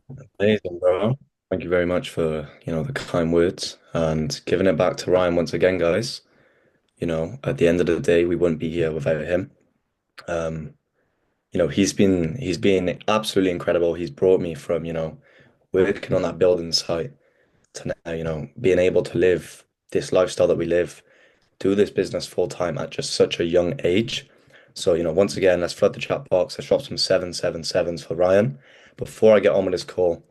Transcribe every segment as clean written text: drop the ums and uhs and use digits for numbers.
Amazing, bro. Thank you very much for, the kind words and giving it back to Ryan once again, guys. At the end of the day, we wouldn't be here without him. Um, he's been absolutely incredible. He's brought me from, working on that building site to now, being able to live this lifestyle that we live, do this business full time at just such a young age. So, once again, let's flood the chat box. Let's drop some 777s for Ryan before I get on with this call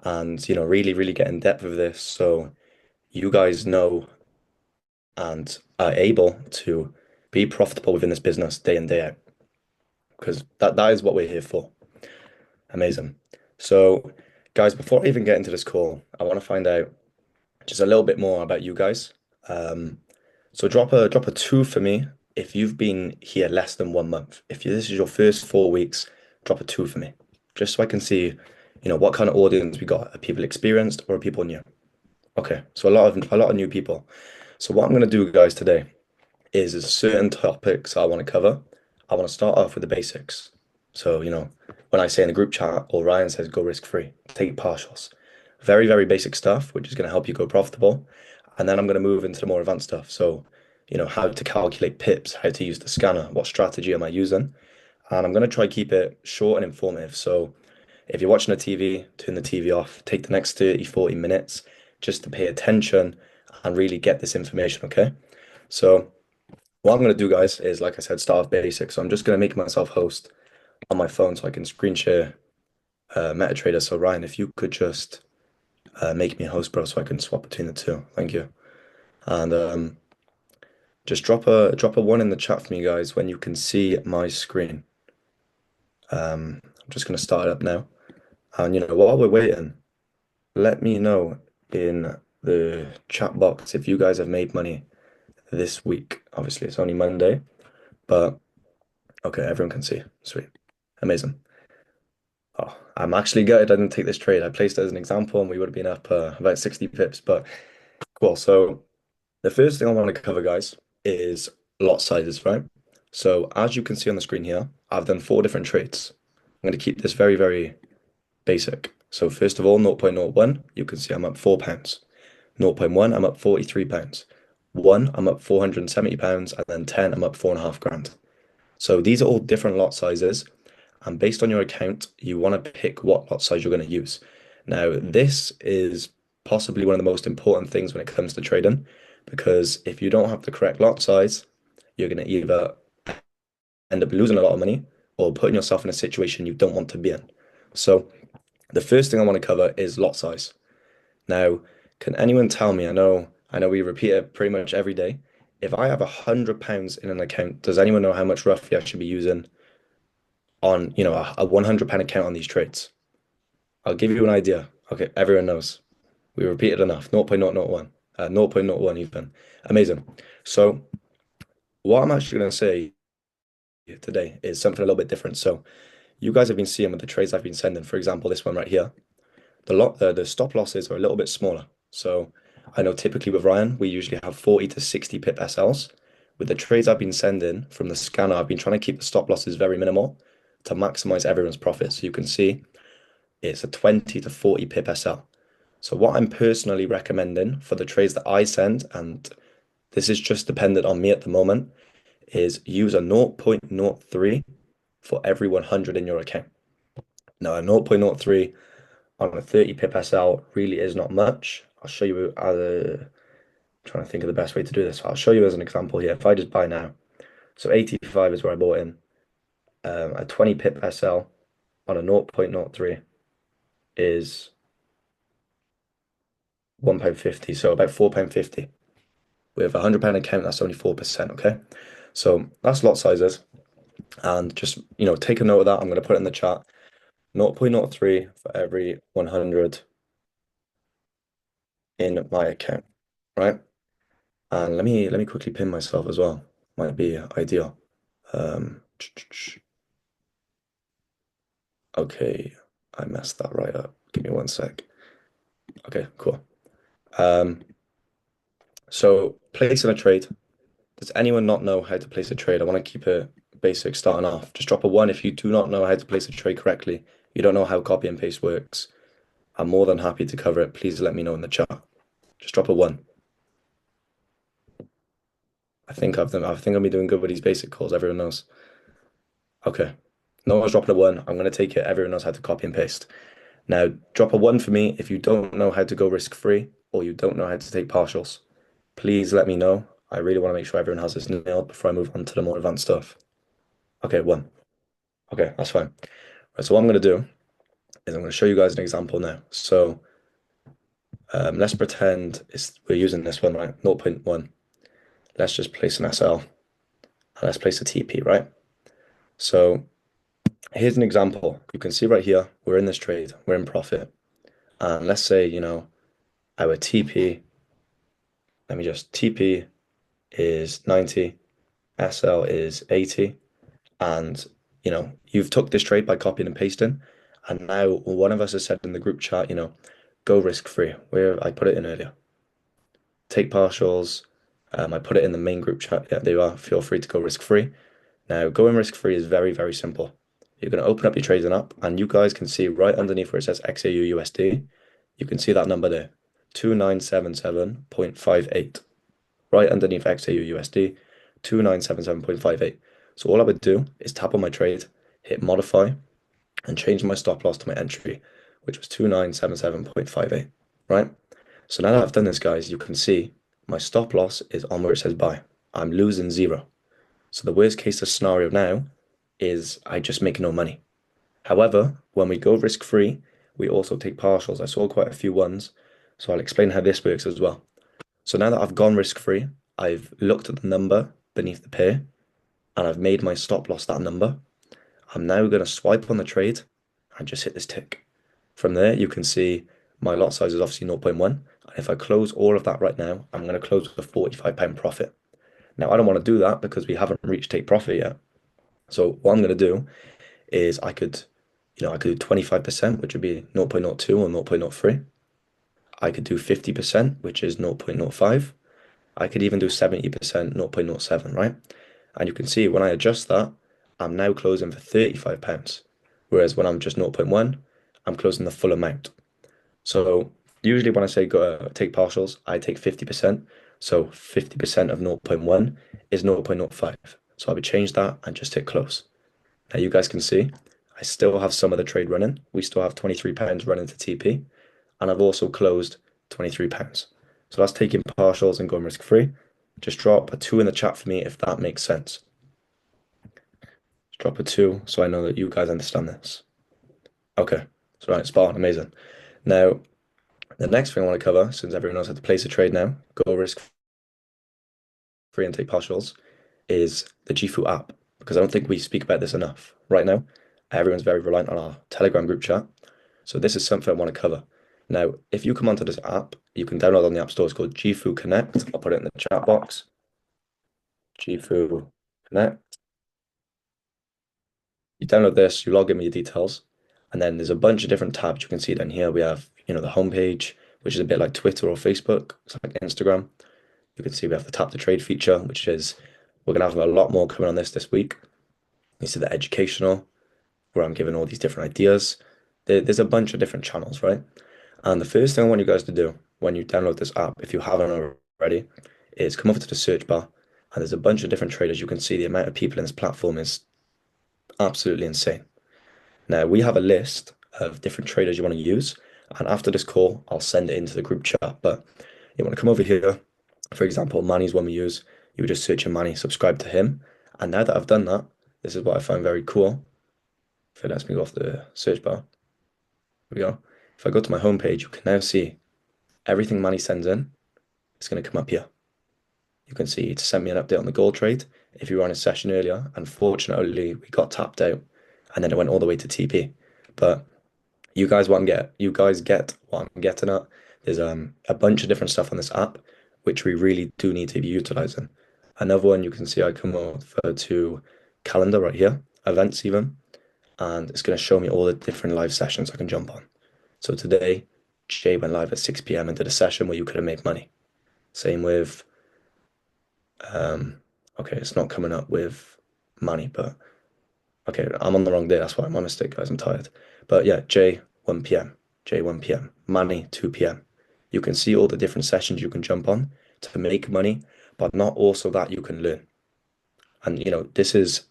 and really really get in depth with this so you guys know and are able to be profitable within this business day in day out because that is what we're here for. Amazing. So guys, before I even get into this call, I want to find out just a little bit more about you guys. So drop a two for me if you've been here less than 1 month. If this is your first 4 weeks, drop a two for me just so I can see what kind of audience we got. Are people experienced or are people new? Okay, so a lot of new people. So what I'm gonna do, guys, today is there's certain topics I want to cover. I want to start off with the basics. So, when I say in the group chat or Ryan says go risk free, take partials. Very, very basic stuff, which is going to help you go profitable. And then I'm going to move into the more advanced stuff. So, how to calculate pips, how to use the scanner, what strategy am I using? And I'm going to try keep it short and informative. So if you're watching the TV, turn the TV off, take the next 30, 40 minutes just to pay attention and really get this information, okay? So what I'm going to do, guys, is like I said, start off basic. So I'm just going to make myself host on my phone so I can screen share MetaTrader. So Ryan, if you could just make me a host, bro, so I can swap between the two. Thank you. And just drop a one in the chat for me, guys, when you can see my screen. I'm just going to start it up now. And while we're waiting, let me know in the chat box if you guys have made money this week. Obviously, it's only Monday, but okay, everyone can see. Sweet. Amazing. Oh, I'm actually gutted I didn't take this trade. I placed it as an example and we would have been up about 60 pips, but cool. So the first thing I want to cover, guys, is lot sizes, right? So as you can see on the screen here, I've done four different trades. I'm going to keep this very, very basic. So first of all, 0.01, you can see I'm up £4. Zero point 0.1, I'm up £43. 1, I'm up £470, and then 10, I'm up 4.5 grand. So these are all different lot sizes, and based on your account, you want to pick what lot size you're going to use. Now, this is possibly one of the most important things when it comes to trading, because if you don't have the correct lot size, you're going to either end up losing a lot of money or putting yourself in a situation you don't want to be in. So the first thing I want to cover is lot size. Now, can anyone tell me? I know we repeat it pretty much every day. If I have £100 in an account, does anyone know how much roughly I should be using on, a £100 account on these trades? I'll give you an idea. Okay, everyone knows. We repeated enough. 0.001, 0.01 even. Amazing. So what I'm actually going to say today is something a little bit different. So you guys have been seeing with the trades I've been sending, for example, this one right here. The stop losses are a little bit smaller. So I know typically with Ryan, we usually have 40 to 60 pip SLs. With the trades I've been sending from the scanner, I've been trying to keep the stop losses very minimal to maximize everyone's profit. So you can see it's a 20 to 40 pip SL. So what I'm personally recommending for the trades that I send, and this is just dependent on me at the moment, is use a 0.03 for every 100 in your account. Now, a 0.03 on a 30 pip SL really is not much. I'll show you trying to think of the best way to do this. I'll show you as an example here. If I just buy now, so 85 is where I bought in. A 20 pip SL on a 0.03 is £1.50, so about £4.50. With a £100 account, that's only 4%, okay? So that's lot sizes. And just, take a note of that. I'm going to put it in the chat. 0.03 for every 100 in my account, right? And let me quickly pin myself as well. Might be ideal. Um, okay, I messed that right up. Give me one sec. Okay, cool. Um, so placing a trade. Does anyone not know how to place a trade? I want to keep it basic starting off. Just drop a one if you do not know how to place a trade correctly. You don't know how copy and paste works. I'm more than happy to cover it. Please let me know in the chat. Just drop a one. I think I'll be doing good with these basic calls. Everyone knows. Okay. No one's dropping a one. I'm gonna take it. Everyone knows how to copy and paste. Now, drop a one for me if you don't know how to go risk-free or you don't know how to take partials. Please let me know. I really want to make sure everyone has this nailed before I move on to the more advanced stuff. Okay, one. Okay, that's fine. Right, so what I'm gonna do is I'm gonna show you guys an example now. So let's pretend we're using this one, right? 0.1. Let's just place an SL and let's place a TP, right? So here's an example. You can see right here, we're in this trade, we're in profit. And let's say, our TP, TP is 90, SL is 80. And, you've took this trade by copying and pasting. And now one of us has said in the group chat, go risk free, where I put it in earlier. Take partials. I put it in the main group chat. Yeah, there you are. Feel free to go risk free. Now, going risk free is very, very simple. You're going to open up your trading app, and you guys can see right underneath where it says XAU USD, you can see that number there, 2977.58. Right underneath XAU USD, 2977.58. So all I would do is tap on my trade, hit modify, and change my stop loss to my entry, which was 2977.58. Right? So now that I've done this, guys, you can see my stop loss is on where it says buy. I'm losing zero. So the worst case scenario now is I just make no money. However, when we go risk free, we also take partials. I saw quite a few ones, so I'll explain how this works as well. So now that I've gone risk free, I've looked at the number beneath the pair and I've made my stop loss that number. I'm now going to swipe on the trade and just hit this tick. From there, you can see my lot size is obviously 0.1. And if I close all of that right now, I'm going to close with a £45 profit. Now, I don't want to do that because we haven't reached take profit yet. So what I'm going to do is I could do 25%, which would be 0.02 or 0.03. I could do 50%, which is 0.05. I could even do 70%, 0.07, right? And you can see when I adjust that, I'm now closing for £35. Whereas when I'm just 0.1, I'm closing the full amount. So usually when I say go take partials, I take 50%. So 50% of 0.1 is 0.05. So I would change that and just hit close. Now you guys can see I still have some of the trade running. We still have £23 running to TP. And I've also closed £23. So that's taking partials and going risk free. Just drop a two in the chat for me if that makes sense. Just drop a two so I know that you guys understand this. Okay, so right, spot on, amazing. Now, the next thing I want to cover, since everyone knows how to place a trade now, go risk free and take partials, is the GFU app. Because I don't think we speak about this enough. Right now, everyone's very reliant on our Telegram group chat. So this is something I want to cover. Now, if you come onto this app, you can download on the App Store. It's called GFU Connect. I'll put it in the chat box. GFU Connect. You download this, you log in with your details, and then there's a bunch of different tabs you can see down here. We have, the homepage, which is a bit like Twitter or Facebook. It's like Instagram. You can see we have the tap to trade feature, which is we're gonna have a lot more coming on this week. You see the educational, where I'm giving all these different ideas. There's a bunch of different channels, right? And the first thing I want you guys to do when you download this app, if you haven't already, is come over to the search bar, and there's a bunch of different traders. You can see the amount of people in this platform is absolutely insane. Now, we have a list of different traders you want to use, and after this call, I'll send it into the group chat. But you want to come over here, for example, Manny's one we use. You would just search in Manny, subscribe to him. And now that I've done that, this is what I find very cool. If it lets me go off the search bar, here we go. If I go to my homepage, you can now see everything Manny sends in. It's going to come up here. You can see it sent me an update on the gold trade. If you were on a session earlier, unfortunately, we got tapped out and then it went all the way to TP. But you guys get what I'm getting at. There's a bunch of different stuff on this app, which we really do need to be utilizing. Another one you can see I come over to calendar right here, events even, and it's going to show me all the different live sessions I can jump on. So today, Jay went live at 6 p.m. and did a session where you could have made money. Same with, okay, it's not coming up with money, but okay, I'm on the wrong day. That's why my mistake, guys. I'm tired. But yeah, Jay, 1 p.m. J1 PM, money 2 PM. You can see all the different sessions you can jump on to make money, but not also that you can learn. And this is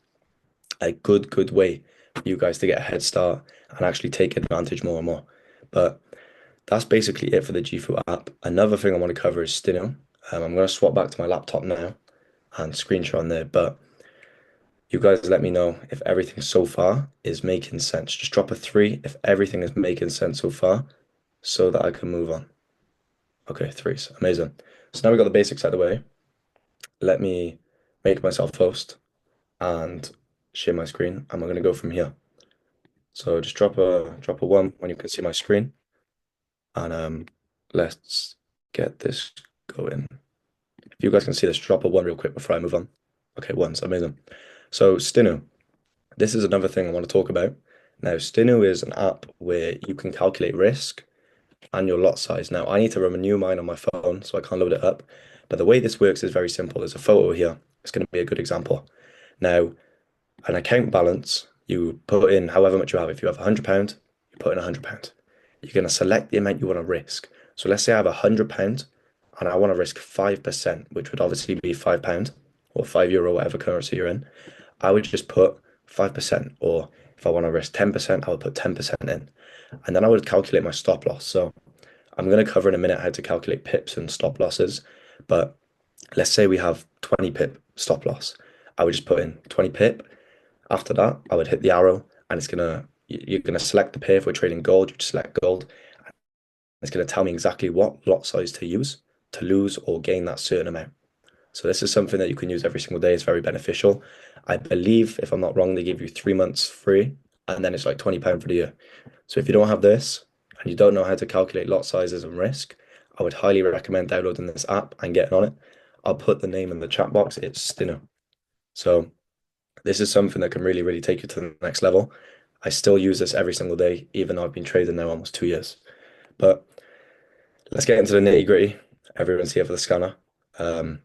a good way for you guys to get a head start and actually take advantage more and more. But that's basically it for the GFU app. Another thing I want to cover is Stino. I'm going to swap back to my laptop now and screenshot on there. But you guys let me know if everything so far is making sense. Just drop a 3 if everything is making sense so far so that I can move on. Okay, 3s. Amazing. So now we got the basics out of the way. Let me make myself host and share my screen, and we're going to go from here. So just drop a 1 when you can see my screen, and let's get this going. If you guys can see this, drop a 1 real quick before I move on. Okay, 1's amazing. So Stinu, this is another thing I want to talk about. Now, Stinu is an app where you can calculate risk and your lot size. Now, I need to renew mine on my phone, so I can't load it up. But the way this works is very simple. There's a photo here. It's going to be a good example. Now, an account balance, you put in however much you have. If you have £100, you put in £100. You're going to select the amount you want to risk. So let's say I have £100 and I want to risk 5%, which would obviously be £5 or €5, whatever currency you're in. I would just put 5%, or if I want to risk 10%, I would put 10% in. And then I would calculate my stop loss. So I'm going to cover in a minute how to calculate pips and stop losses. But let's say we have 20 pip stop loss. I would just put in 20 pip. After that, I would hit the arrow, and you're gonna select the pair. If we're trading gold, you just select gold. It's gonna tell me exactly what lot size to use to lose or gain that certain amount. So this is something that you can use every single day. It's very beneficial. I believe, if I'm not wrong, they give you 3 months free, and then it's like £20 for the year. So if you don't have this and you don't know how to calculate lot sizes and risk, I would highly recommend downloading this app and getting on it. I'll put the name in the chat box. It's Stino. So this is something that can really, really take you to the next level. I still use this every single day, even though I've been trading now almost 2 years. But let's get into the nitty gritty. Everyone's here for the scanner. I'm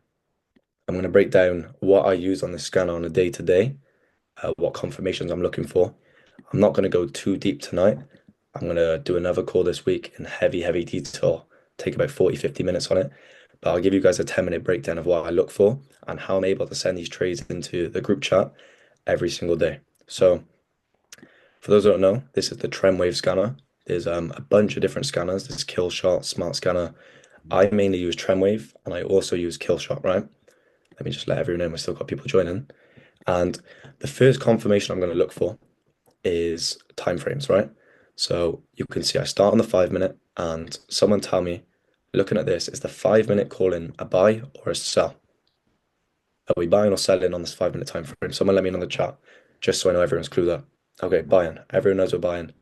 going to break down what I use on the scanner on a day to day, what confirmations I'm looking for. I'm not going to go too deep tonight. I'm going to do another call this week in heavy detail, take about 40-50 minutes on it. But I'll give you guys a 10-minute breakdown of what I look for and how I'm able to send these trades into the group chat every single day. So for those who don't know, this is the Trendwave scanner. There's a bunch of different scanners. There's Killshot, Smart Scanner. I mainly use Trendwave, and I also use Killshot, right? Let me just let everyone know we've still got people joining. And the first confirmation I'm going to look for is timeframes, right? So you can see I start on the 5 minute, and someone tell me, looking at this, is the 5 minute calling a buy or a sell? Are we buying or selling on this 5 minute time frame? Someone let me know in the chat, just so I know everyone's clued up. Okay, buying. Everyone knows we're buying.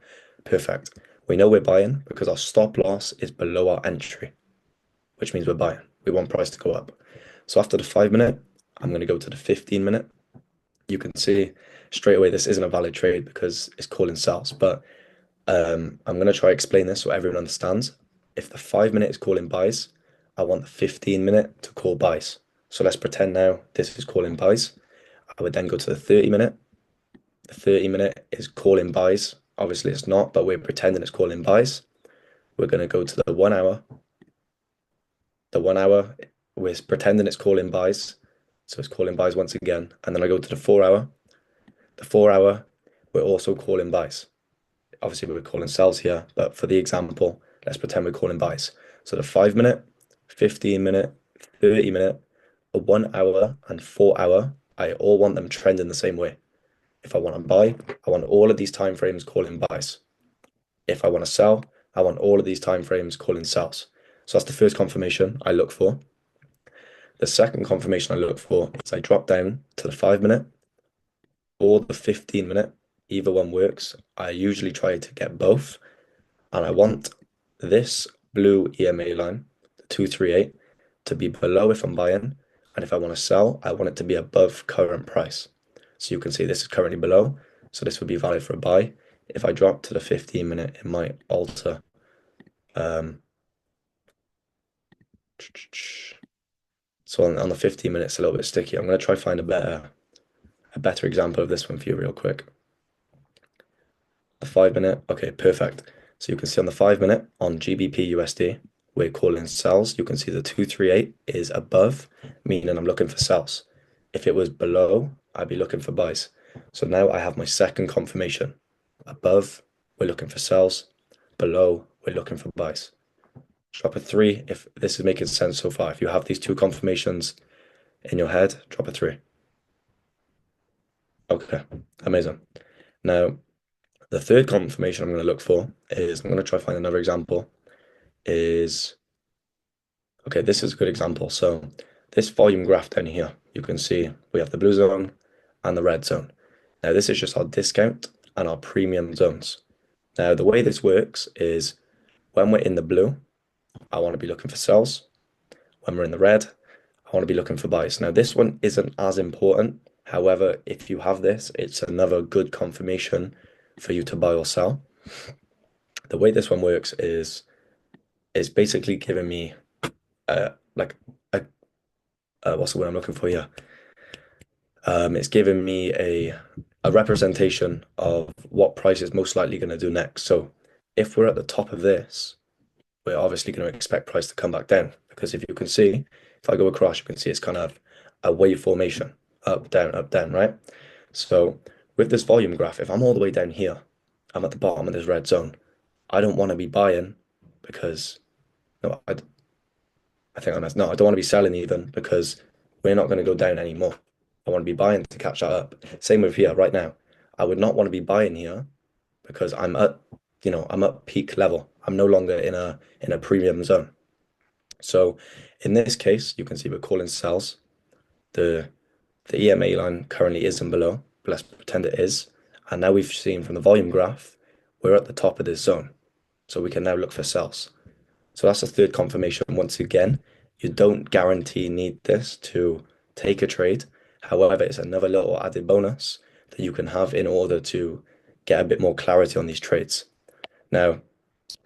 Perfect. We know we're buying because our stop loss is below our entry, which means we're buying. We want price to go up. So after the 5 minute, I'm going to go to the 15 minute. You can see straight away this isn't a valid trade because it's calling sells, but I'm going to try to explain this so everyone understands. If the 5 minute is calling buys, I want the 15 minute to call buys. So let's pretend now this is calling buys. I would then go to the 30 minute. The 30 minute is calling buys. Obviously it's not, but we're pretending it's calling buys. We're going to go to the 1 hour. The 1 hour, we're pretending it's calling buys. So it's calling buys once again. And then I go to the 4 hour. The 4 hour, we're also calling buys. Obviously we're calling sells here, but for the example, let's pretend we're calling buys. So the 5 minute, 15 minute, 30 minute, a 1 hour and 4 hour, I all want them trending the same way. If I want to buy, I want all of these time frames calling buys. If I want to sell, I want all of these time frames calling sells. So that's the first confirmation I look for. The second confirmation I look for is I drop down to the 5 minute or the 15 minute. Either one works. I usually try to get both. And I want this blue EMA line, the 238, to be below if I'm buying. And if I want to sell, I want it to be above current price. So you can see this is currently below. So this would be valid for a buy. If I drop to the 15 minute, it might alter. So on the 15 minute, it's a little bit sticky. I'm going to try find a better example of this one for you real quick. The 5 minute, okay, perfect. So you can see on the 5 minute on GBP USD, we're calling sells. You can see the 238 is above, meaning I'm looking for sells. If it was below, I'd be looking for buys. So now I have my second confirmation. Above, we're looking for sells. Below, we're looking for buys. Drop a three if this is making sense so far. If you have these two confirmations in your head, drop a three. Okay, amazing. Now, the third confirmation I'm going to look for is I'm going to try to find another example. Is okay, this is a good example. So, this volume graph down here, you can see we have the blue zone and the red zone. Now, this is just our discount and our premium zones. Now, the way this works is when we're in the blue, I want to be looking for sells. When we're in the red, I want to be looking for buys. Now, this one isn't as important. However, if you have this, it's another good confirmation for you to buy or sell. The way this one works is basically giving me like a what's the word I'm looking for here? It's giving me a representation of what price is most likely going to do next. So if we're at the top of this, we're obviously going to expect price to come back down because if you can see, if I go across, you can see it's kind of a wave formation, up, down, right? So with this volume graph, if I'm all the way down here, I'm at the bottom of this red zone. I don't want to be buying because no, I think I messed. No, I don't want to be selling even because we're not going to go down anymore. I want to be buying to catch that up. Same with here right now. I would not want to be buying here because I'm at peak level. I'm no longer in a premium zone. So in this case, you can see we're calling sells. The EMA line currently isn't below, but let's pretend it is. And now we've seen from the volume graph, we're at the top of this zone. So we can now look for sells. So that's the third confirmation. Once again, you don't guarantee need this to take a trade. However, it's another little added bonus that you can have in order to get a bit more clarity on these trades. Now,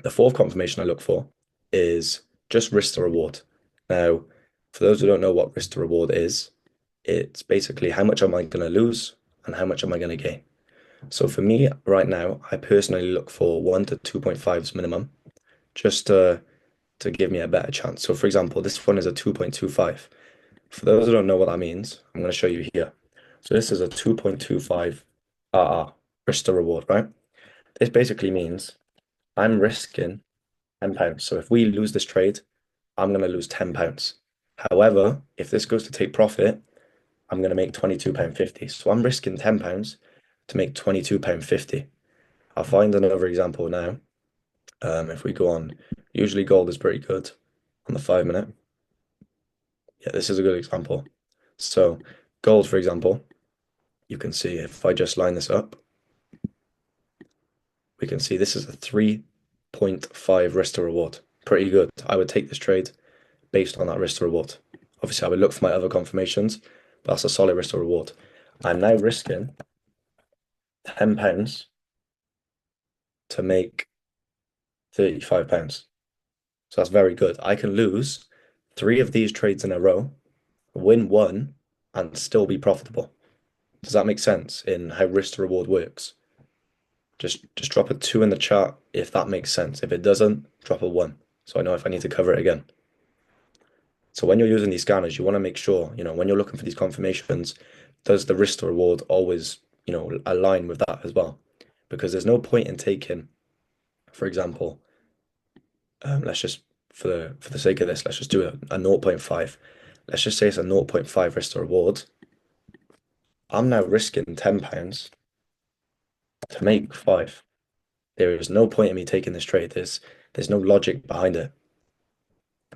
the fourth confirmation I look for is just risk to reward. Now, for those who don't know what risk to reward is, it's basically how much am I going to lose and how much am I going to gain. So for me right now, I personally look for 1 to 2.5s minimum, just to give me a better chance. So for example, this one is a 2.25. For those who don't know what that means, I'm going to show you here. So this is a 2.25 RR, risk to reward, right? This basically means I'm risking £10. So if we lose this trade, I'm going to lose £10. However, if this goes to take profit, I'm going to make £22.50. So I'm risking £10 to make £22.50. I'll find another example now. If we go on, usually gold is pretty good on the 5 minute. Yeah, this is a good example. So gold, for example, you can see if I just line this up, we can see this is a 3.5 risk to reward. Pretty good. I would take this trade based on that risk to reward. Obviously, I would look for my other confirmations, but that's a solid risk to reward. I'm now risking £10 to make £35. So that's very good. I can lose three of these trades in a row, win one, and still be profitable. Does that make sense in how risk to reward works? Just drop a 2 in the chat if that makes sense. If it doesn't, drop a 1 so I know if I need to cover it again. So when you're using these scanners, you want to make sure, when you're looking for these confirmations, does the risk to reward always, align with that as well? Because there's no point in taking, for example, let's just for the sake of this, let's just do a 0.5. Let's just say it's a 0.5 risk to reward. I'm now risking £10 to make 5. There is no point in me taking this trade. There's no logic behind it.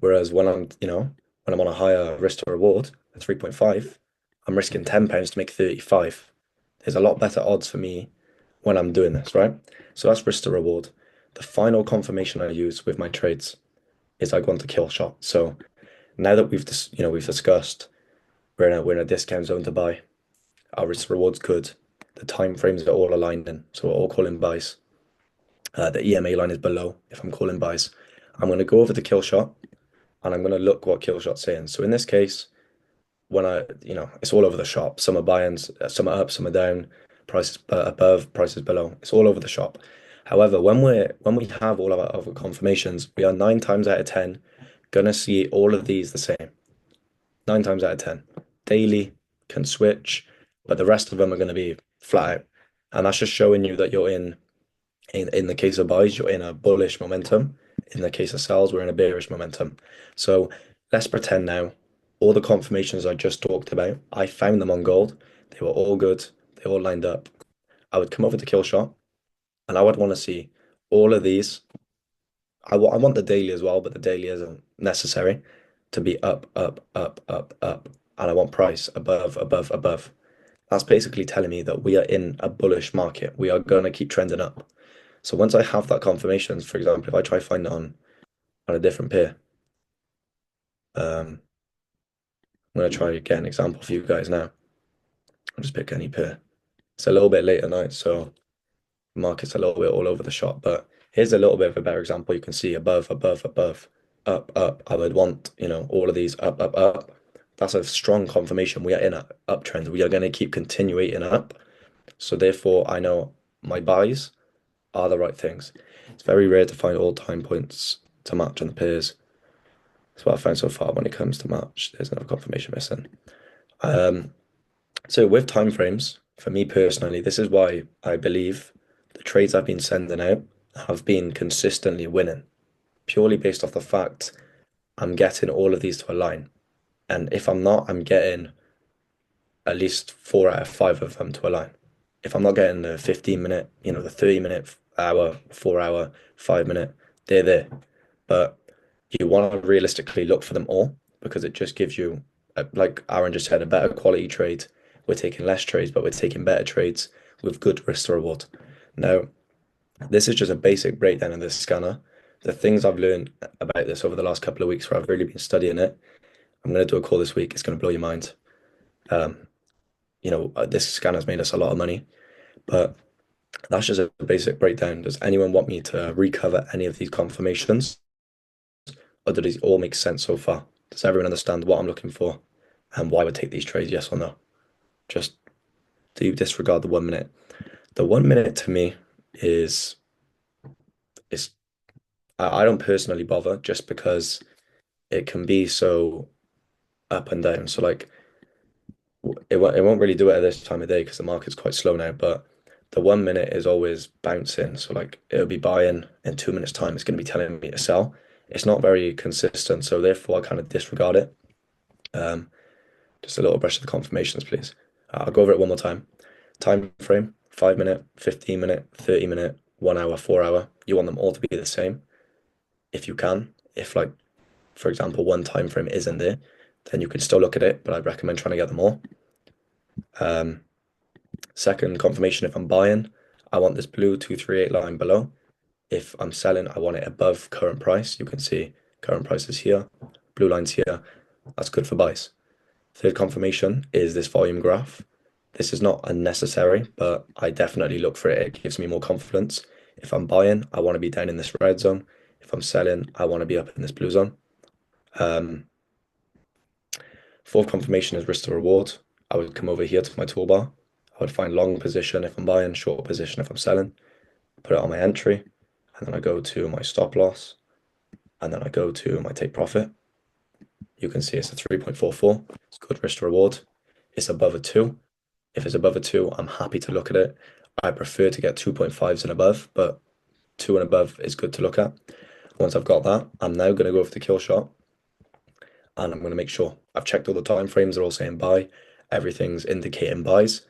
Whereas when I'm on a higher risk to reward, a 3.5, I'm risking £10 to make 35. There's a lot better odds for me when I'm doing this, right? So that's risk to reward. The final confirmation I use with my trades is I go into kill shot. So now that we've discussed we're in a discount zone to buy, our risk to reward's good. The time frames are all aligned in, so we're all calling buys. The EMA line is below if I'm calling buys. I'm going to go over the kill shot and I'm going to look what kill shot's saying. So in this case, when it's all over the shop. Some are buy-ins, some are up, some are down, prices above, prices below. It's all over the shop. However, when we have all of our other confirmations, we are 9 times out of 10 gonna see all of these the same. 9 times out of 10. Daily can switch, but the rest of them are gonna be flat out. And that's just showing you that you're in the case of buys, you're in a bullish momentum. In the case of sells, we're in a bearish momentum. So let's pretend now all the confirmations I just talked about, I found them on gold. They were all good. They all lined up. I would come over to Killshot and I would want to see all of these. I want the daily as well, but the daily isn't necessary to be up, up, up, up, up. And I want price above, above, above. That's basically telling me that we are in a bullish market. We are going to keep trending up. So once I have that confirmation, for example, if I try find it on a different pair, um, I'm going to try get an example for you guys now. I'll just pick any pair. It's a little bit late at night, so market's a little bit all over the shop, but here's a little bit of a better example. You can see above, above, above, up, up. I would want, all of these up, up, up. That's a strong confirmation. We are in an uptrend. We are going to keep continuing up. So therefore, I know my buys are the right things. It's very rare to find all time points to match on the pairs. That's what I found so far when it comes to match. There's another confirmation missing. Um, so with time frames, for me personally, this is why I believe the trades I've been sending out have been consistently winning, purely based off the fact I'm getting all of these to align. And if I'm not, I'm getting at least 4 out of 5 of them to align. If I'm not getting the 15 minute, the 30 minute, hour, 4 hour, 5 minute, they're there. But you want to realistically look for them all because it just gives you, like Aaron just said, a better quality trade. We're taking less trades, but we're taking better trades with good risk to reward. Now, this is just a basic breakdown of this scanner. The things I've learned about this over the last couple of weeks where I've really been studying it, I'm going to do a call this week. It's going to blow your mind. Um, this scanner's made us a lot of money, but that's just a basic breakdown. Does anyone want me to recover any of these confirmations, or do these all make sense so far? Does everyone understand what I'm looking for and why I would take these trades? Yes or no? Just do you disregard the 1 minute? The 1 minute to me is I don't personally bother just because it can be so up and down. So like it won't really do it at this time of day because the market's quite slow now, but the 1 minute is always bouncing. So like it'll be buying in 2 minutes time, it's going to be telling me to sell. It's not very consistent, so therefore I kind of disregard it. Um, just a little brush of the confirmations, please. I'll go over it one more time. Time frame, 5 minute, 15 minute, 30 minute, 1 hour, 4 hour. You want them all to be the same if you can. If like, for example, one time frame isn't there, then you can still look at it, but I'd recommend trying to get them all. Second confirmation, if I'm buying, I want this blue 238 line below. If I'm selling, I want it above current price. You can see current price is here, blue line's here. That's good for buys. Third confirmation is this volume graph. This is not unnecessary, but I definitely look for it. It gives me more confidence. If I'm buying, I want to be down in this red zone. If I'm selling, I want to be up in this blue zone. Fourth confirmation is risk to reward. I would come over here to my toolbar. I would find long position if I'm buying, short position if I'm selling, put it on my entry, and then I go to my stop loss, and then I go to my take profit. You can see it's a 3.44. It's good risk to reward. It's above a 2. If it's above a 2, I'm happy to look at it. I prefer to get 2.5s and above, but 2 and above is good to look at. Once I've got that, I'm now going to go for the kill shot, and I'm going to make sure I've checked all the time frames. They're all saying buy. Everything's indicating buys.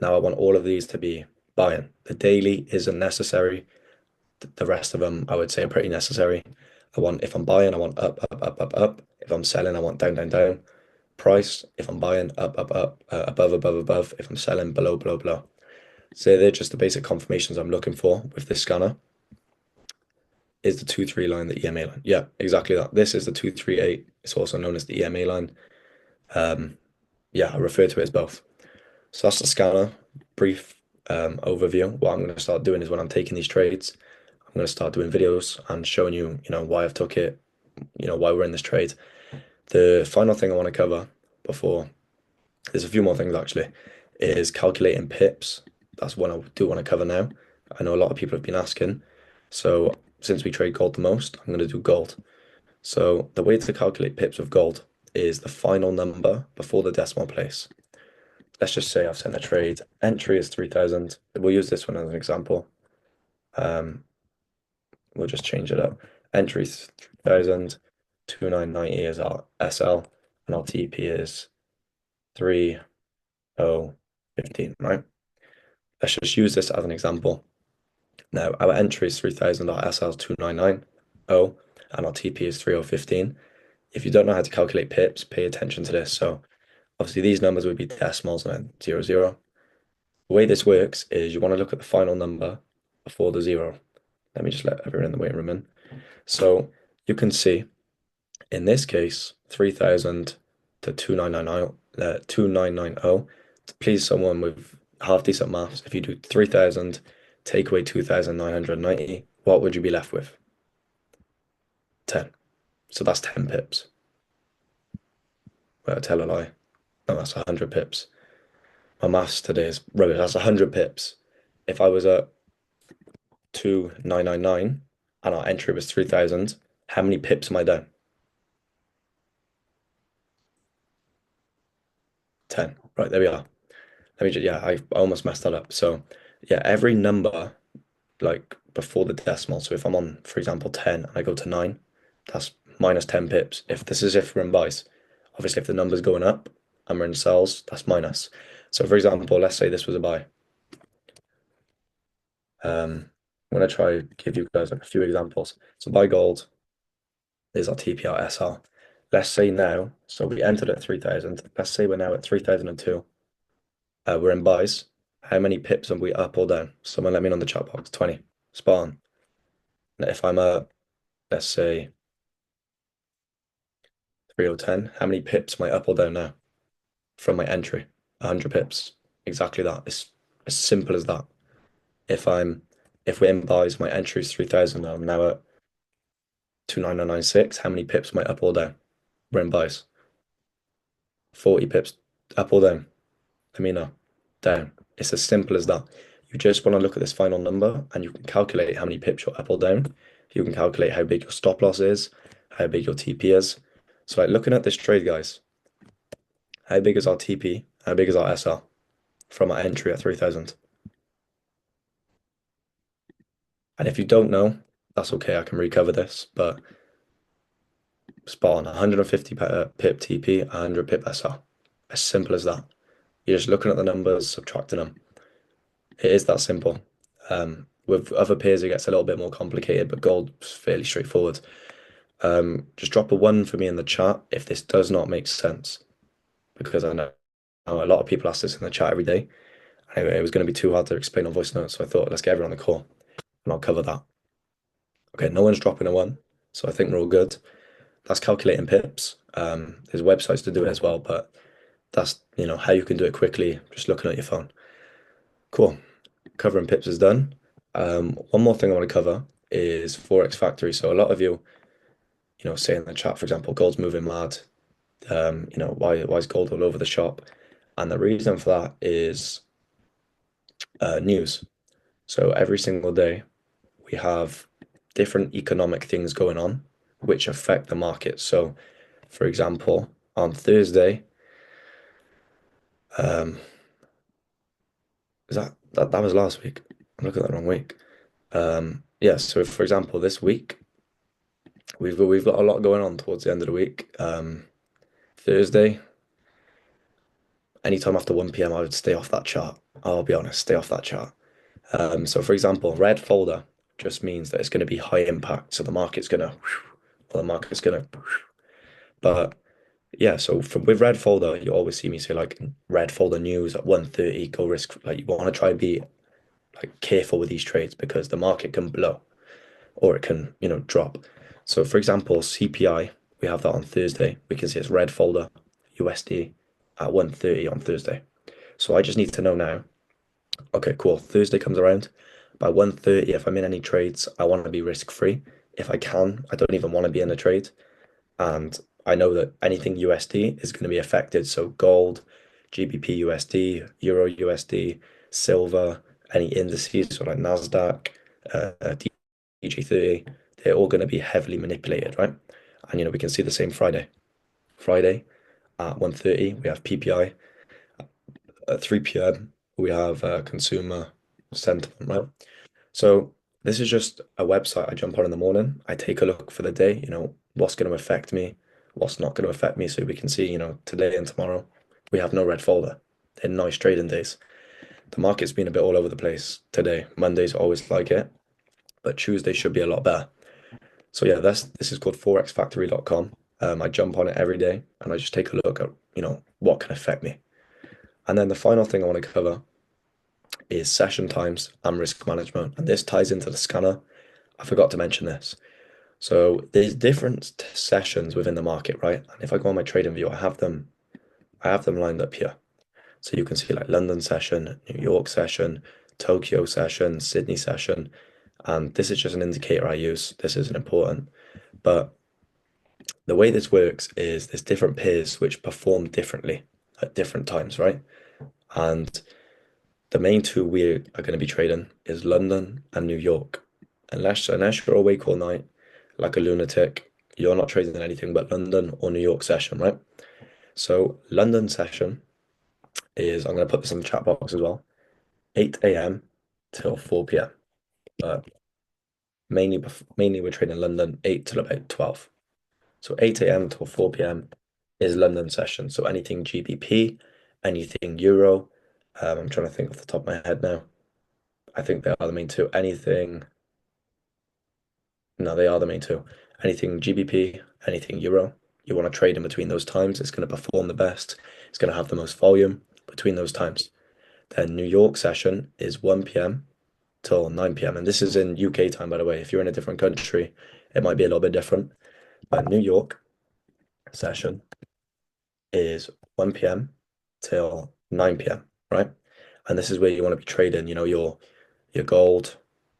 Now I want all of these to be buying. The daily isn't necessary. The rest of them, I would say, are pretty necessary. If I'm buying, I want up, up, up, up, up. If I'm selling, I want down, down, down. Price, if I'm buying, up, up, up, above, above, above. If I'm selling, below, below, below. So they're just the basic confirmations I'm looking for with this scanner. Is the 2-3 line the EMA line? Yeah, exactly that. This is the 238. It's also known as the EMA line. Yeah, I refer to it as both. So that's the scanner. Brief overview. What I'm going to start doing is when I'm taking these trades, I'm going to start doing videos and showing you, why I've took it, why we're in this trade. The final thing I want to cover before, there's a few more things actually, is calculating pips. That's what I do want to cover now. I know a lot of people have been asking. So since we trade gold the most, I'm going to do gold. So the way to calculate pips with gold is the final number before the decimal place. Let's just say I've sent a trade. Entry is 3,000. We'll use this one as an example. Um, we'll just change it up. Entry is 3,000. 2990 is our SL, and our TP is 3015, right? Let's just use this as an example. Now, our entry is 3,000, our SL is 2990, and our TP is 3015. If you don't know how to calculate pips, pay attention to this. So obviously these numbers would be decimals and then 00. The way this works is you want to look at the final number before the zero. Let me just let everyone in the waiting room in. So you can see in this case, 3,000 to 2990. To please someone with half decent maths, if you do 3,000, take away 2,990, what would you be left with? 10. So that's 10 pips. Well, I tell a lie. No, that's 100 pips. My maths today is rubbish. That's 100 pips. If I was at 2,999 and our entry was 3,000, how many pips am I down? 10. Right, there we are. Let me just, yeah, I almost messed that up. So, yeah, every number, like before the decimal. So if I'm on, for example, 10 and I go to 9, that's minus 10 pips. If this is if we're in buys, obviously, if the number's going up and we're in sells, that's minus. So, for example, let's say this was a buy. I'm going to try give you guys like a few examples. So, buy gold is our TPR SR. Let's say now, so we entered at 3,000. Let's say we're now at 3,002. We're in buys. How many pips are we up or down? Someone let me know in the chat box. 20. Spot on. Now, if I'm at, let's say, 3010, how many pips am I up or down now from my entry? 100 pips. Exactly that. It's as simple as that. If we're in buys, my entry is 3,000. I'm now at 29996. How many pips am I up or down? We're in buys. 40 pips up or down. Let me know. Down. It's as simple as that. You just want to look at this final number and you can calculate how many pips you're up or down. You can calculate how big your stop loss is, how big your TP is. So like looking at this trade, guys, how big is our TP? How big is our SL from our entry at 3,000? And if you don't know, that's okay. I can recover this, but spot on 150 pip TP, 100 pip SL. As simple as that. You're just looking at the numbers, subtracting them. It is that simple. With other pairs, it gets a little bit more complicated, but gold's fairly straightforward. Just drop a one for me in the chat if this does not make sense, because I know a lot of people ask this in the chat every day. Anyway, it was going to be too hard to explain on voice notes, so I thought let's get everyone on the call and I'll cover that. Okay, no one's dropping a one, so I think we're all good. That's calculating pips. There's websites to do it as well, but that's how you can do it quickly, just looking at your phone. Cool. Covering pips is done. One more thing I want to cover is Forex Factory. So a lot of you, say in the chat, for example, gold's moving mad. Why is gold all over the shop? And the reason for that is news. So every single day we have different economic things going on which affect the market. So, for example, on Thursday, um, is that was last week? I'm looking at the wrong week. Yeah. So, for example, this week we've got a lot going on towards the end of the week. Thursday, anytime after 1 p.m., I would stay off that chart. I'll be honest, stay off that chart. So for example, red folder just means that it's going to be high impact. So the market's going to, well, the market's going to, but yeah, so with red folder, you always see me say like red folder news at 1:30, go risk. Like you want to try and be like careful with these trades because the market can blow or it can, drop. So for example, CPI, we have that on Thursday. We can see it's red folder USD at 1:30 on Thursday. So I just need to know now. Okay, cool. Thursday comes around. By 1:30, if I'm in any trades, I want to be risk free. If I can, I don't even want to be in a trade. And I know that anything USD is going to be affected. So gold, GBP USD, Euro USD, silver, any indices, so like Nasdaq, DG30, they're all going to be heavily manipulated, right? And we can see the same Friday. Friday at 1:30 we have PPI. At 3 p.m. we have consumer sentiment, right? So this is just a website I jump on in the morning. I take a look for the day, what's going to affect me, what's not going to affect me, so we can see, today and tomorrow we have no red folder. They're nice trading days. The market's been a bit all over the place today. Monday's always like it, but Tuesday should be a lot better. So yeah, this is called forexfactory.com. I jump on it every day and I just take a look at, what can affect me. And then the final thing I want to cover is session times and risk management. And this ties into the scanner. I forgot to mention this. So there's different sessions within the market, right? And if I go on my trading view, I have them lined up here. So you can see like London session, New York session, Tokyo session, Sydney session. And this is just an indicator I use. This isn't important. But the way this works is there's different pairs which perform differently at different times, right? And the main two we are going to be trading is London and New York. Unless you're awake all night like a lunatic, you're not trading anything but London or New York session, right? So London session is, I'm going to put this in the chat box as well, 8 a.m. till 4 p.m. But mainly we're trading London 8 till about 12. So 8 a.m. till 4 p.m. is London session. So anything GBP, anything Euro. I'm trying to think off the top of my head now. I think they are the main two. No, they are the main two. Anything GBP, anything Euro. You want to trade in between those times. It's going to perform the best. It's going to have the most volume between those times. Then New York session is 1 p.m. till 9 p.m. And this is in UK time, by the way. If you're in a different country, it might be a little bit different. But New York session is 1 p.m. till 9 p.m., right? And this is where you want to be trading, your gold,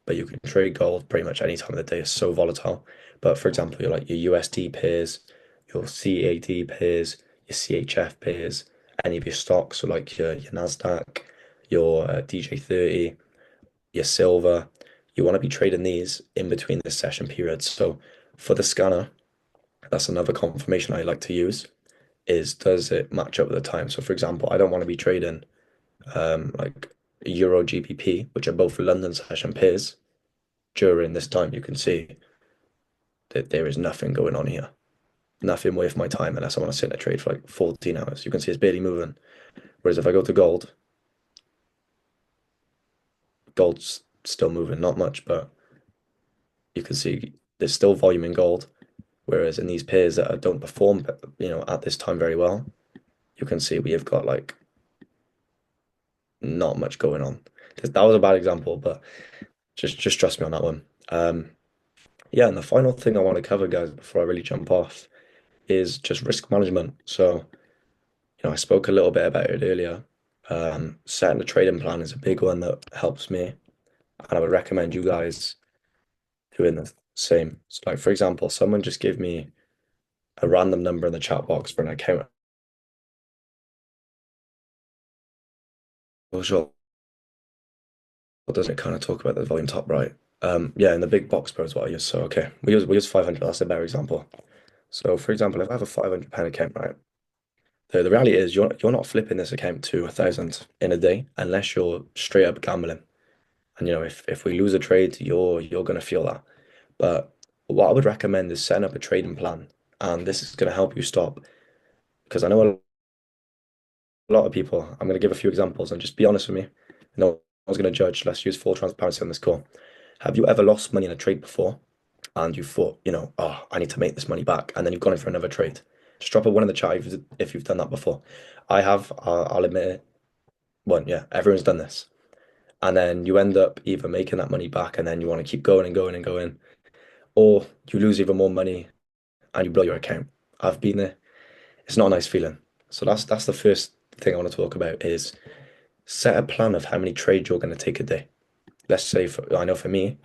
but you can trade gold pretty much any time of the day. It's so volatile. But for example, your USD pairs, your CAD pairs, your CHF pairs, any of your stocks, so like your Nasdaq, your DJ30, your silver, you want to be trading these in between the session periods. So for the scanner, that's another confirmation I like to use is does it match up with the time? So for example, I don't want to be trading like Euro GBP, which are both London session pairs during this time. You can see that there is nothing going on here. Nothing worth my time unless I want to sit in a trade for like 14 hours. You can see it's barely moving. Whereas if I go to gold, gold's still moving, not much, but you can see there's still volume in gold. Whereas in these pairs that don't perform, at this time very well, you can see we have got like not much going on. That was a bad example, but just trust me on that one. Yeah, and the final thing I want to cover, guys, before I really jump off, is just risk management. So, I spoke a little bit about it earlier. Setting a trading plan is a big one that helps me, and I would recommend you guys doing the same. So, like for example, someone just give me a random number in the chat box for an account. Well, sure. What does it kind of talk about the volume top right? Yeah, in the big box pro is what I use. So okay, we use 500. That's a better example. So for example, if I have a £500 account, right? The reality is you're not flipping this account to 1,000 in a day unless you're straight up gambling. And if we lose a trade, you're gonna feel that. But what I would recommend is setting up a trading plan, and this is gonna help you stop because I know a lot of people. I'm gonna give a few examples and just be honest with me. No one's gonna judge. Let's use full transparency on this call. Have you ever lost money in a trade before and you thought, oh, I need to make this money back, and then you've gone in for another trade? Just drop a one in the chat if you've done that before. I have. I'll admit it. One, yeah, everyone's done this. And then you end up either making that money back and then you want to keep going and going and going, or you lose even more money and you blow your account. I've been there. It's not a nice feeling. So that's the first thing I want to talk about is set a plan of how many trades you're going to take a day. Let's say I know for me,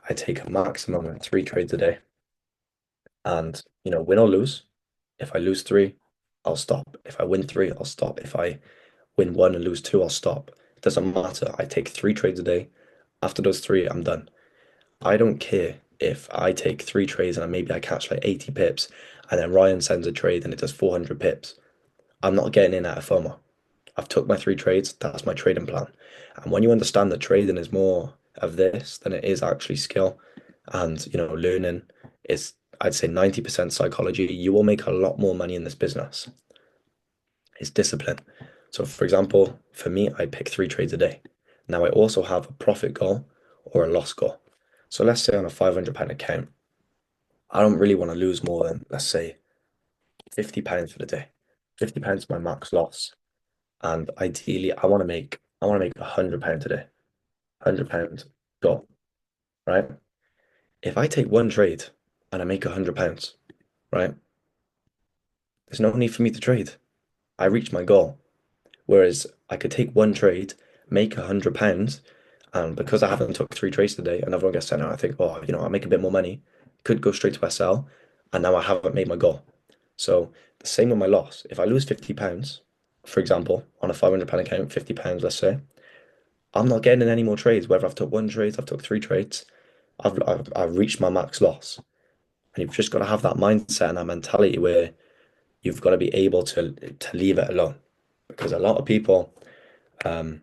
I take a maximum of 3 trades a day. And win or lose. If I lose three, I'll stop. If I win three, I'll stop. If I win one and lose two, I'll stop. doesn't matter. I take three trades a day. After those three, I'm done. I don't care if I take three trades and maybe I catch like 80 pips, and then Ryan sends a trade and it does 400 pips. I'm not getting in at a FOMO. I've took my three trades. That's my trading plan. And when you understand that trading is more of this than it is actually skill and, learning is, I'd say 90% psychology, you will make a lot more money in this business. It's discipline. So for example, for me, I pick three trades a day. Now I also have a profit goal or a loss goal. So let's say on a £500 account, I don't really want to lose more than, let's say, £50 for the day. £50 is my max loss. And ideally I want to make £100 today. £100 goal, right? If I take one trade and I make £100, right? There's no need for me to trade. I reach my goal. Whereas I could take one trade, make £100, and because I haven't took three trades today, another one gets sent out, I think, oh, I'll make a bit more money. Could go straight to SL, and now I haven't made my goal. So the same with my loss. If I lose £50, for example, on a £500 account, £50, let's say, I'm not getting in any more trades. Whether I've took one trade, I've took three trades, I've reached my max loss. And you've just got to have that mindset and that mentality where you've got to be able to leave it alone. Because a lot of people, um,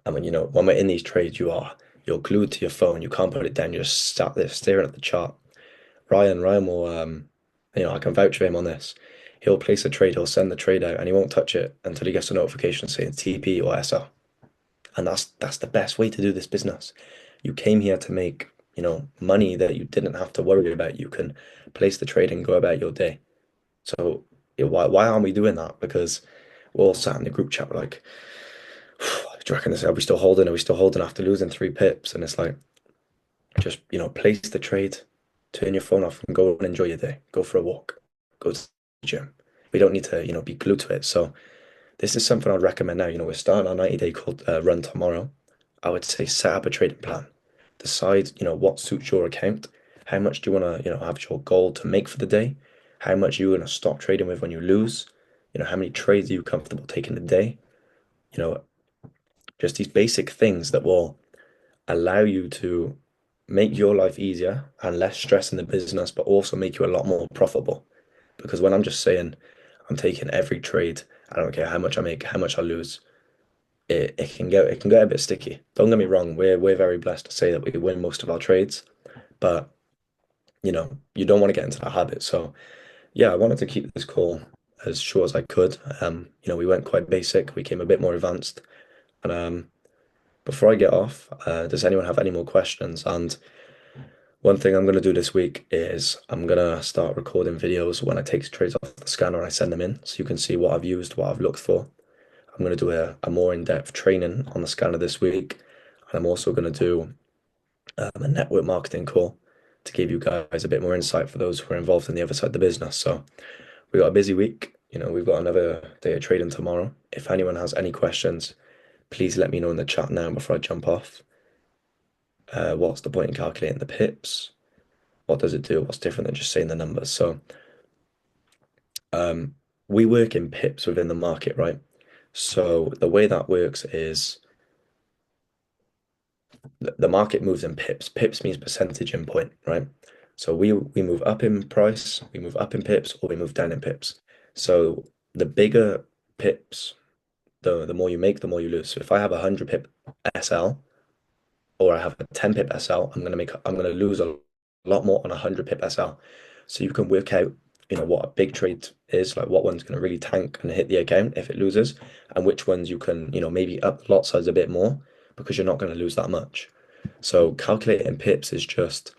and when we're in these trades, you're glued to your phone. You can't put it down. You're just sat there staring at the chart. Ryan will, I can vouch for him on this. He'll place a trade, he'll send the trade out, and he won't touch it until he gets a notification saying TP or SL. And that's the best way to do this business. You came here to make, money that you didn't have to worry about. You can place the trade and go about your day. So why aren't we doing that? Because we're all sat in the group chat, we're like, do you reckon this? Are we still holding? Are we still holding after losing three pips? And it's like, just, place the trade, turn your phone off and go and enjoy your day. Go for a walk, go to the gym. We don't need to, be glued to it. So this is something I'd recommend now. We're starting our 90-day called run tomorrow. I would say set up a trading plan. Decide, what suits your account. How much do you want to, have your goal to make for the day? How much are you going to stop trading with when you lose? How many trades are you comfortable taking a day? You know, just these basic things that will allow you to make your life easier and less stress in the business, but also make you a lot more profitable. Because when I'm just saying I'm taking every trade, I don't care how much I make, how much I lose, it can get a bit sticky. Don't get me wrong, we're very blessed to say that we win most of our trades, but you don't want to get into that habit. So yeah, I wanted to keep this call as short as I could. We went quite basic, we came a bit more advanced. And before I get off, does anyone have any more questions? And one thing I'm going to do this week is I'm going to start recording videos when I take trades off the scanner and I send them in so you can see what I've used, what I've looked for. I'm going to do a more in-depth training on the scanner this week. And I'm also going to do a network marketing call to give you guys a bit more insight for those who are involved in the other side of the business. So we got a busy week. We've got another day of trading tomorrow. If anyone has any questions, please let me know in the chat now before I jump off. What's the point in calculating the pips? What does it do? What's different than just saying the numbers? So we work in pips within the market, right? So the way that works is the market moves in pips. Pips means percentage in point, right? So we move up in price, we move up in pips, or we move down in pips. So the bigger pips, the more you make, the more you lose. So if I have a 100 pip SL or I have a 10 pip SL, I'm gonna lose a lot more on a 100 pip SL. So you can work out, what a big trade is, like what one's gonna really tank and hit the account if it loses, and which ones you can, maybe up the lot size a bit more because you're not gonna lose that much. So calculating pips is just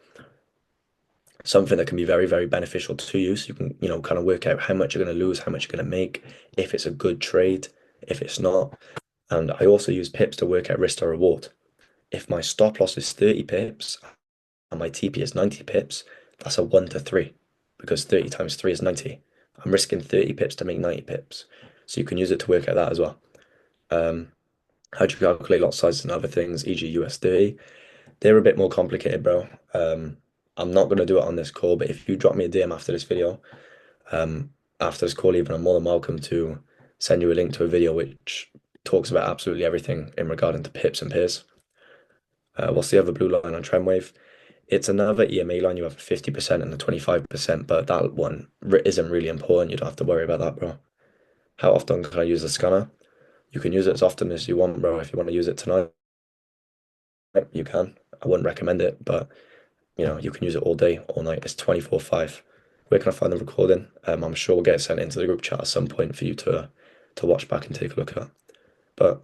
something that can be very, very beneficial to you. So you can, kind of work out how much you're going to lose, how much you're going to make, if it's a good trade, if it's not. And I also use pips to work out risk to reward. If my stop loss is 30 pips and my TP is 90 pips, that's a 1 to 3 because 30 times 3 is 90. I'm risking 30 pips to make 90 pips. So you can use it to work out that as well. How do you calculate lot sizes and other things, e.g. US30? They're a bit more complicated, bro. I'm not going to do it on this call, but if you drop me a DM after this video, after this call even, I'm more than welcome to send you a link to a video which talks about absolutely everything in regarding to pips and peers. What's the other blue line on Trendwave? It's another EMA line. You have a 50% and a 25%, but that one isn't really important. You don't have to worry about that, bro. How often can I use the scanner? You can use it as often as you want, bro. If you want to use it tonight, you can. I wouldn't recommend it, but you can use it all day, all night. It's 24/5. Where can I find the recording? I'm sure we'll get it sent into the group chat at some point for you to watch back and take a look at. But